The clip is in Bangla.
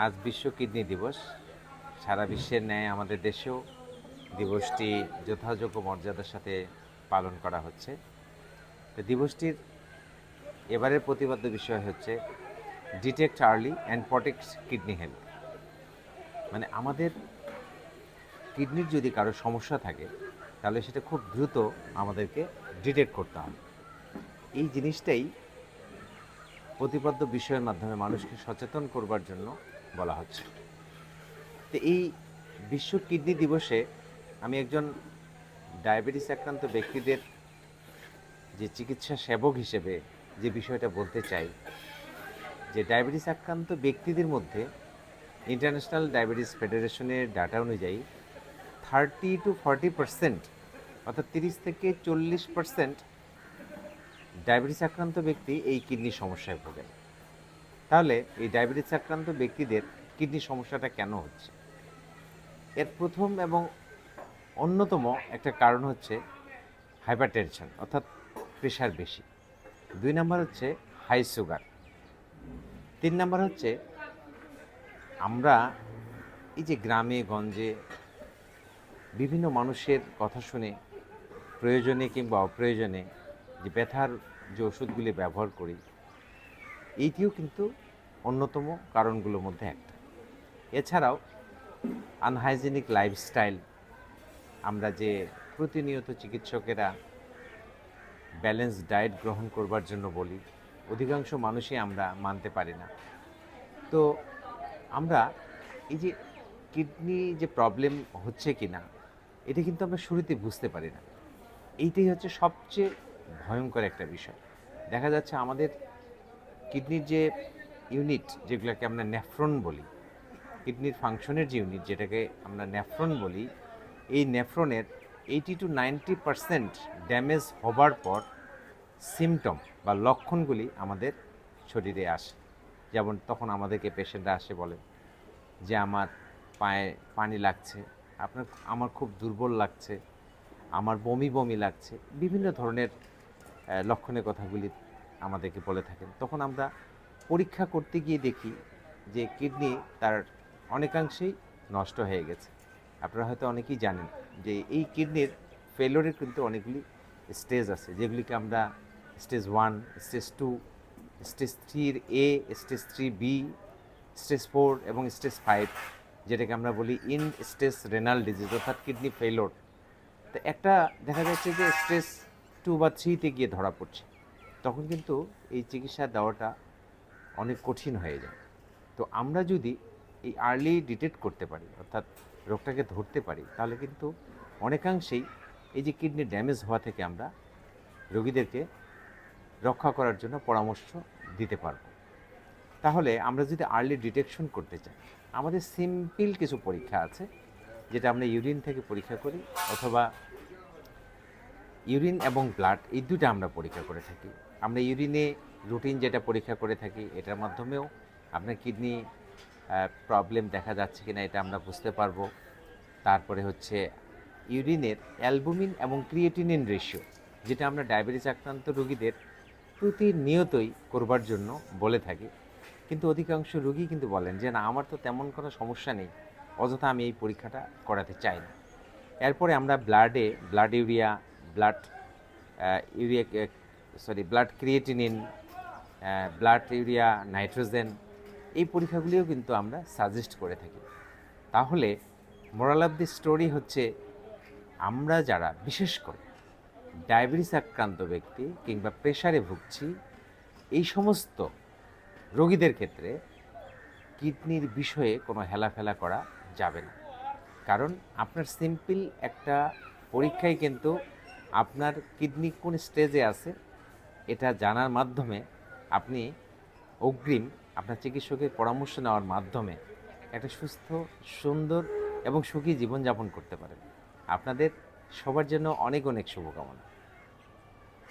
আজ বিশ্ব কিডনি দিবস। সারা বিশ্বের ন্যায় আমাদের দেশেও দিবসটি যথাযোগ্য মর্যাদার সাথে পালন করা হচ্ছে। তো দিবসটির এবারের প্রতিপাদ্য বিষয় হচ্ছে detect early and protect kidney health. মানে আমাদের কিডনির যদি কারো সমস্যা থাকে তাহলে সেটা খুব দ্রুত আমাদেরকে ডিটেক্ট করতে হবে। এই জিনিসটাই প্রতিপাদ্য বিষয়ের মাধ্যমে মানুষকে সচেতন করবার জন্য বলা হচ্ছে। তো এই বিশ্ব কিডনি দিবসে আমি একজন ডায়াবেটিস আক্রান্ত ব্যক্তিদের যে চিকিৎসা সেবক হিসেবে যে বিষয়টা বলতে চাই, যে ডায়াবেটিস আক্রান্ত ব্যক্তিদের মধ্যে ইন্টারন্যাশনাল ডায়াবেটিস ফেডারেশনের ডাটা অনুযায়ী 30-40%, অর্থাৎ 30-40% ডায়াবেটিস আক্রান্ত ব্যক্তি এই কিডনির সমস্যায় ভোগেন। তাহলে এই ডায়াবেটিস আক্রান্ত ব্যক্তিদের কিডনি সমস্যাটা কেন হচ্ছে? এর প্রথম এবং অন্যতম একটা কারণ হচ্ছে হাইপারটেনশন, অর্থাৎ প্রেশার বেশি। 2 নাম্বার হচ্ছে হাই সুগার। 3 নাম্বার হচ্ছে আমরা এই যে গ্রামে গঞ্জে বিভিন্ন মানুষের কথা শুনে প্রয়োজনে কিংবা অপ্রয়োজনে যে ব্যথার যে ওষুধগুলি ব্যবহার করি, এইটিও কিন্তু অন্যতম কারণগুলোর মধ্যে একটা। এছাড়াও আনহাইজেনিক লাইফস্টাইল, আমরা যে প্রতিনিয়ত চিকিৎসকেরা ব্যালেন্স ডায়েট গ্রহণ করবার জন্য বলি, অধিকাংশ মানুষই আমরা মানতে পারি না। তো আমরা এই যে কিডনি যে প্রবলেম হচ্ছে কি না, এটা কিন্তু আমরা শুরুতে বুঝতে পারি না। এইটাই হচ্ছে সবচেয়ে ভয়ঙ্কর একটা বিষয়। দেখা যাচ্ছে আমাদের কিডনির যে ইউনিট, যেগুলোকে আমরা নেফ্রন বলি, কিডনির ফাংশনের যে ইউনিট যেটাকে আমরা নেফ্রন বলি, এই নেফ্রনের 80-90% ড্যামেজ হবার পর সিমটম বা লক্ষণগুলি আমাদের শরীরে আসে। যেমন তখন আমাদেরকে পেশেন্টরা আসে বলে যে আমার পায়ে পানি লাগছে, আমার খুব দুর্বল লাগছে, আমার বমি বমি লাগছে, বিভিন্ন ধরনের লক্ষণের কথাগুলি আমাদেরকে বলে থাকেন। তখন আমরা পরীক্ষা করতে গিয়ে দেখি যে কিডনি তার অনেকাংশেই নষ্ট হয়ে গেছে। আপনারা হয়তো অনেকেই জানেন যে এই কিডনির ফেলোরের কিন্তু অনেকগুলি স্টেজ আছে, যেগুলিকে আমরা স্টেজ 1, স্টেজ 2, স্টেজ 3 এ, স্টেজ 3 বি, স্টেজ 4 এবং স্টেজ 5, যেটাকে আমরা বলি ইন স্টেজ রেনাল ডিজিজ, অর্থাৎ কিডনি ফেলোর। তো একটা দেখা যাচ্ছে যে স্টেজ 2 বা 3-তে গিয়ে ধরা পড়ছে, তখন কিন্তু এই চিকিৎসা দেওয়াটা অনেক কঠিন হয়ে যায়। তো আমরা যদি এই আর্লি ডিটেক্ট করতে পারি, অর্থাৎ রোগটাকে ধরতে পারি, তাহলে কিন্তু অনেকাংশেই এই যে কিডনি ড্যামেজ হওয়া থেকে আমরা রোগীদেরকে রক্ষা করার জন্য পরামর্শ দিতে পারব। তাহলে আমরা যদি আর্লি ডিটেকশন করতে চাই, আমাদের সিম্পল কিছু পরীক্ষা আছে, যেটা আমরা ইউরিন থেকে পরীক্ষা করি, অথবা ইউরিন এবং ব্লাড, এই দুটো আমরা পরীক্ষা করে থাকি। আমরা ইউরিনে রুটিন যেটা পরীক্ষা করে থাকি, এটার মাধ্যমেও আপনার কিডনি প্রবলেম দেখা যাচ্ছে কিনা এটা আমরা বুঝতে পারবো। তারপরে হচ্ছে ইউরিনের অ্যালবুমিন এবং ক্রিয়েটিনিন রেশিও, যেটা আমরা ডায়াবেটিস আক্রান্ত রোগীদের প্রতিনিয়তই করবার জন্য বলে থাকি। কিন্তু অধিকাংশ রোগী কিন্তু বলেন যে না, আমার তো তেমন কোনো সমস্যা নেই, অযথা আমি এই পরীক্ষাটা করাতে চাই না। এরপরে আমরা blood urea, blood blood creatinine, blood urea nitrogen, এই পরীক্ষাগুলিও কিন্তু আমরা সাজেস্ট করে থাকি। তাহলে মোরাল অফ দি স্টোরি হচ্ছে, আমরা যারা বিশেষ করে ডায়াবেটিস আক্রান্ত ব্যক্তি কিংবা প্রেশারে ভুগছি, এই সমস্ত রোগীদের ক্ষেত্রে কিডনির বিষয়ে কোনো হেলাফেলা করা যাবে না। কারণ আপনার সিম্পল একটা পরীক্ষায় কিন্তু আপনার কিডনি কোন স্টেজে আছে এটা জানার মাধ্যমে আপনি অগ্রিম আপনার চিকিৎসকের পরামর্শ নেওয়ার মাধ্যমে একটা সুস্থ, সুন্দর এবং সুখী জীবনযাপন করতে পারেন। আপনাদের সবার জন্য অনেক অনেক শুভকামনা।